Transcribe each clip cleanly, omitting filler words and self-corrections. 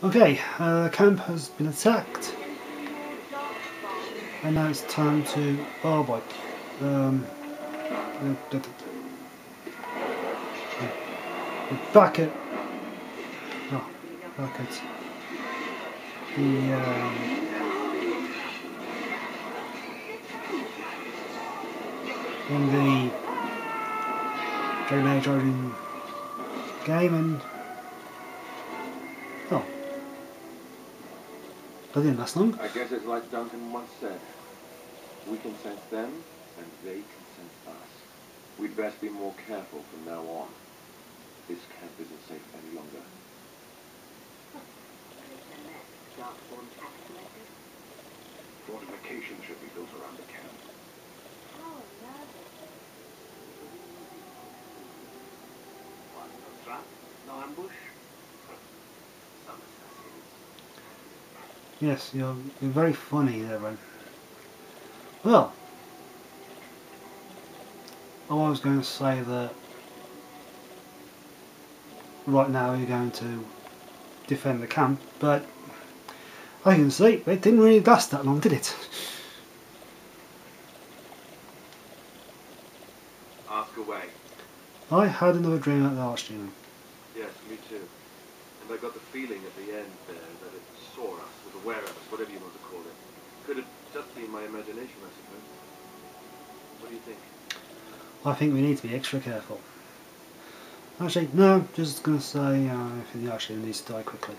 Okay, the camp has been attacked, and now it's time to. Oh boy. We're back at. Oh, back at the. In the Dragon Age Origin game, and. Oh. That didn't last long. I guess it's like Duncan once said. We can sense them, and they can sense us. We'd best be more careful from now on. This camp isn't safe any longer. Fortification should be built around the camp. No trap, no ambush. Some assassins. Yes, you're very funny there, Wynne. Well, I was going to say that right now you're going to defend the camp, but I can see it didn't really last that long, did it? Ask away. I had another dream at the Archdemon. Yes, me too. And I got the feeling at the end there that it saw us, was aware of us, whatever you want to call it. Could have just been my imagination, I suppose. What do you think? I think we need to be extra careful. Actually, no, just going to say I think the Archdemon needs to die quickly.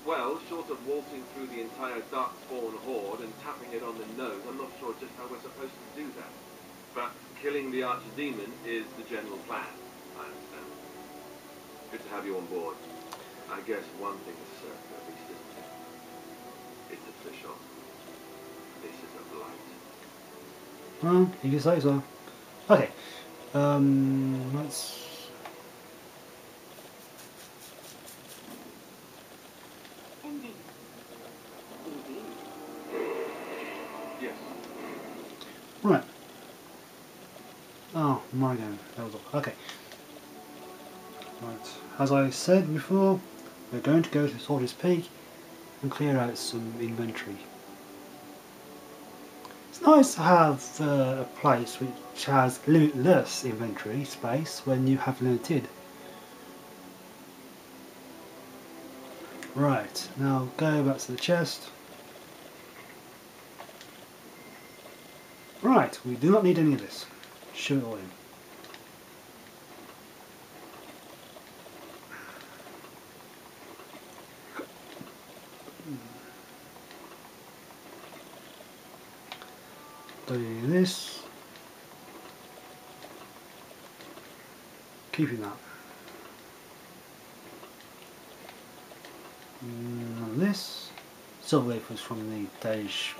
Well, short of waltzing through the entire Darkspawn horde and tapping it on the nose, I'm not sure just how we're supposed to do that. But killing the Archdemon is the general plan, I understand. Good to have you on board. I guess one thing is certain, at least, isn't it? It's official. This is a blight. Well, you can say so. Okay, let's... Yes. Right. Oh, my game. That was all. Okay. Right. As I said before, we're going to go to Sorcerer's Peak and clear out some inventory. It's nice to have a place which has limitless inventory space when you have limited. Right, now go back to the chest. Right, we do not need any of this. Shove it all in. Do this. Keeping that. None of this. Silver wafers from the Danish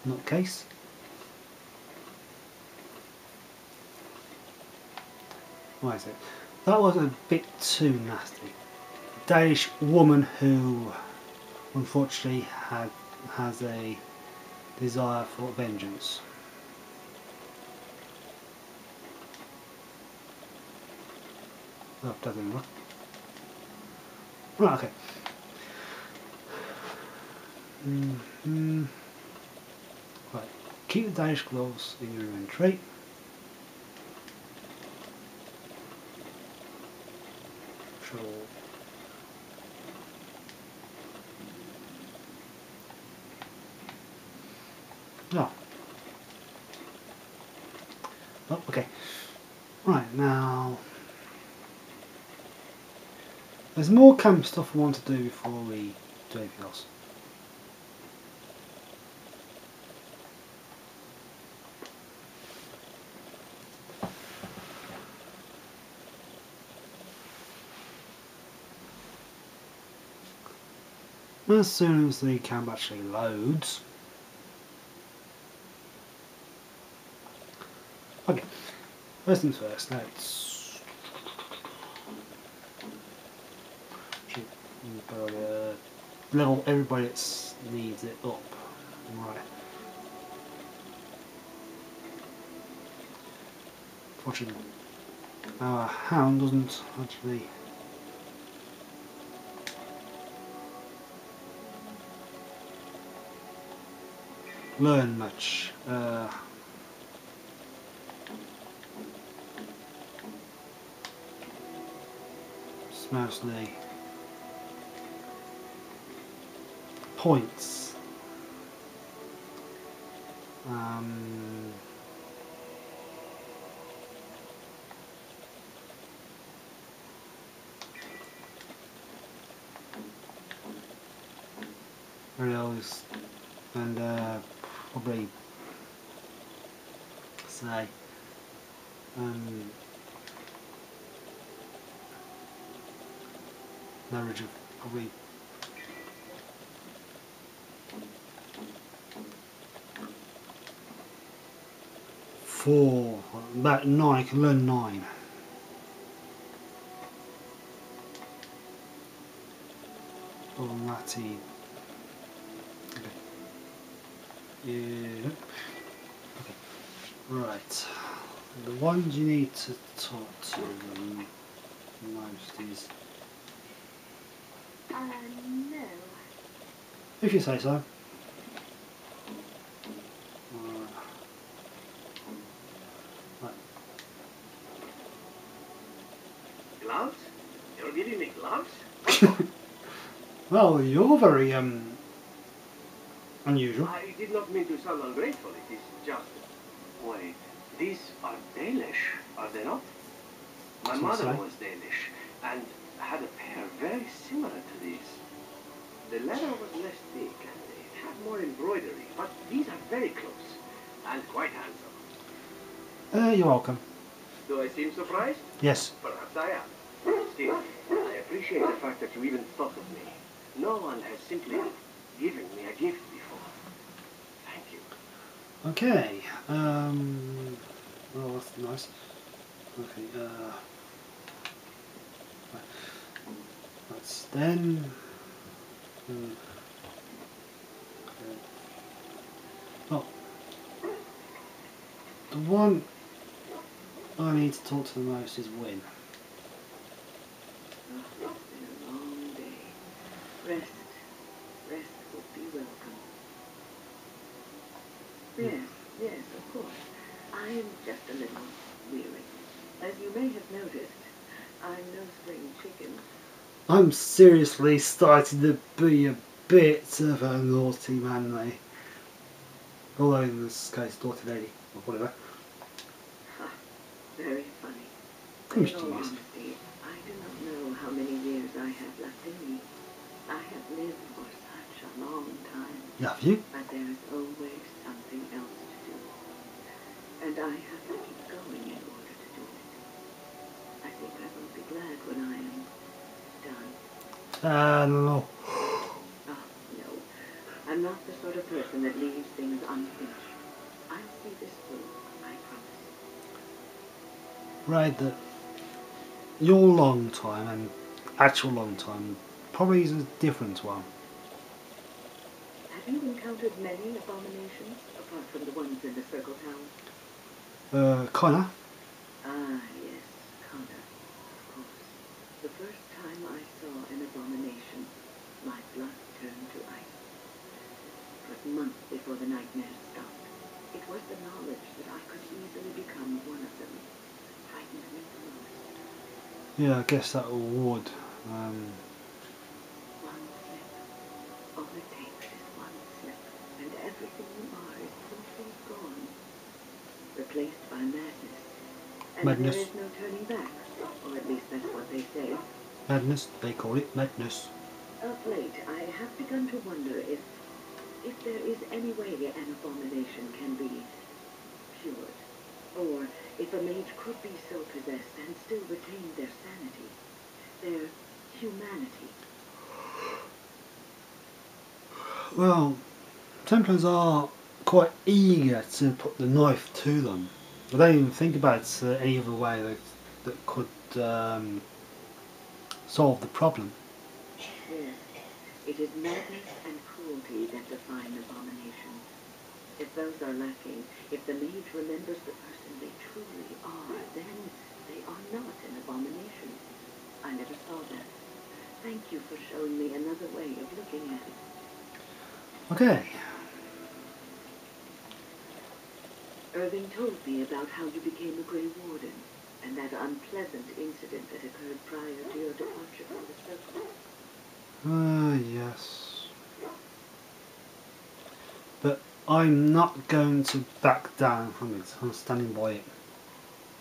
nutcase. Why is it? That was a bit too nasty. A Danish woman who unfortunately has a desire for vengeance. Oh, doesn't work. Right, okay. Right, keep the Danish gloves in your inventory. Sure. Oh. Oh, okay. Right, now there's more camp stuff we want to do before we do anything else. As soon as the camp actually loads. Okay, first things first, let's level everybody that needs it up. Right. Fortunately, our hound doesn't actually learn much. It's mostly points. Reels and probably say an average of probably 4, about 9. I can learn 9. Almighty. Okay. Yeah. Okay. Right. The ones you need to talk to them most is. No. If you say so. Right. Gloves? You're giving me gloves? Well, you're very unusual. I did not mean to sound ungrateful. It is just... Wait, these are Danish, are they not? My That's what I mother say. was Danish and had a pair very similar to these. The leather was less thick and it had more embroidery, but these are very close and quite handsome. You're welcome. Do I seem surprised? Yes. Perhaps I am. Still, I appreciate the fact that you even thought of me. No one has simply given me a gift before. Thank you. Okay. Oh, that's nice. Okay. Right. That's then. Okay. Oh, the one I need to talk to the most is Wynne. Oh, it's been a long day. Rest would be welcome. Yes, of course. I am just a little weary. As you may have noticed, I'm no spring chicken. I'm seriously starting to be a bit of a naughty man, mate. Although in this case, naughty lady, or whatever. Ha, very funny. Of course In she all is. honesty, I do not know how many years I have left in me. I have lived for such a long time, Have you? but there is always something else to do. And I have to keep going in order to do it. I think I will be glad when I am done. No. Oh, no. I'm not the sort of person that leaves things unfinished. I'll see this through, I promise. Right, that your long time and actual long time probably is a different one. Have you encountered many abominations, apart from the ones in the Circle Town? Connor? Ah, yes, Connor, of course. The first time I saw an abomination, my blood turned to ice. It was months before the nightmares stopped. It was the knowledge that I could easily become one of them. Frightened me the most. Yeah, I guess that would. One slip. All it takes is one slip, and everything you are is totally gone. Replaced by madness. And Madness. there is no turning back. Or at least that's what they say. Madness, they call it madness. Of late, I have begun to wonder if there is any way an abomination can be cured. Or if a mage could be so possessed and still retain their sanity. Their humanity. Well, Templars are quite eager to put the knife to them. They don't even think about any other way that could solve the problem. Yes, it is madness and cruelty that define abominations. If those are lacking, if the mage remembers the person they truly are, then they are not an abomination. I never saw that. Thank you for showing me another way of looking at it. Okay. Irving told me about how you became a Grey Warden, and that unpleasant incident that occurred prior to your departure from the Circle. Yes. But I'm not going to back down from it. I'm standing by it.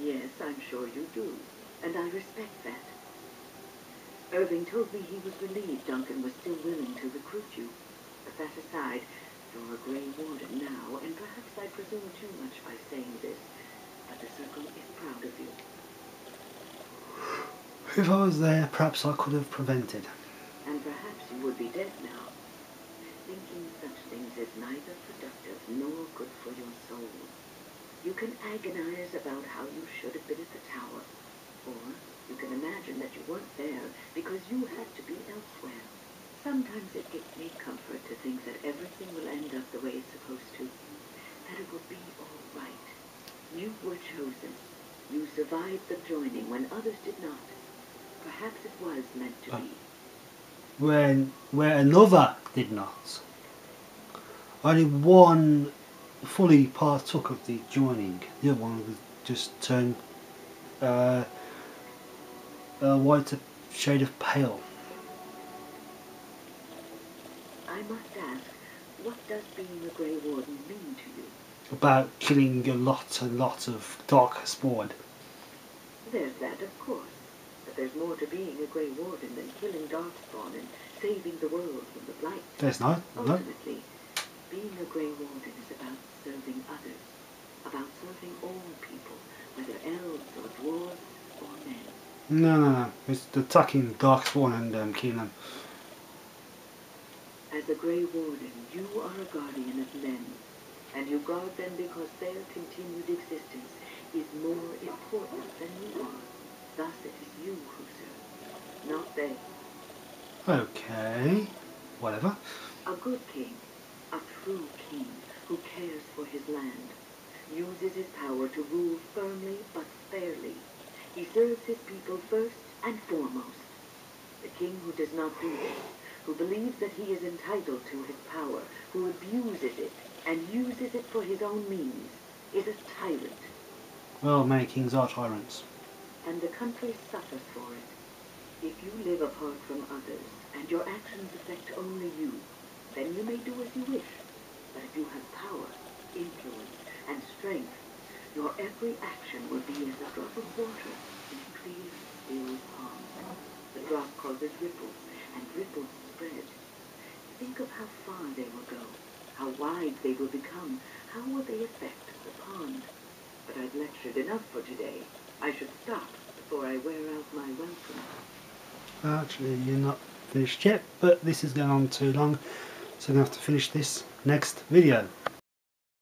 Yes, I'm sure you do, and I respect that. Irving told me he was relieved Duncan was still willing to recruit you. But that aside, you're a Grey Warden now, and perhaps I presume too much by saying this, but the Circle is proud of you. If I was there, perhaps I could have prevented. And perhaps you would be dead now. Thinking such things is neither productive nor good for your soul. You can agonize about how you should have been at the tower, or you can imagine that you weren't there because you had to be elsewhere. Sometimes it gives me comfort to think that everything will end up the way it's supposed to, that it will be all right. You were chosen. You survived the joining when others did not. Perhaps it was meant to be. Where another did not. Only one fully partook of the joining. The other one was just turned a whiter shade of pale. I must ask, what does being a Grey Warden mean to you? About killing a lot of Darkspawn. There's that, of course. But there's more to being a Grey Warden than killing Darkspawn and saving the world from the Blight. There's not. No. Ultimately, being a Grey Warden is about serving others. About serving all people, whether elves or dwarves or men. No. It's attacking Darkspawn and killing them. As a Grey Warden, you are a guardian of men, and you guard them because their continued existence is more important than you are. Thus it is you who serve, not they. Okay. Whatever. A good king, a true king who cares for his land, uses his power to rule firmly but fairly. He serves his people first and foremost. The king who does not do this, who believes that he is entitled to his power, who abuses it and uses it for his own means, is a tyrant. Well, many kings are tyrants. And the country suffers for it. If you live apart from others, and your actions affect only you, then you may do as you wish. But if you have power, influence, and strength, your every action will be as a drop of water in a clear, still pond. The drop causes ripples, and ripples spread. Think of how far they will go, how wide they will become, how will they affect the pond. But I've lectured enough for today. I should stop before I wear out my welcome. Actually, you're not finished yet, but this is going on too long, so I'm going to have to finish this next video.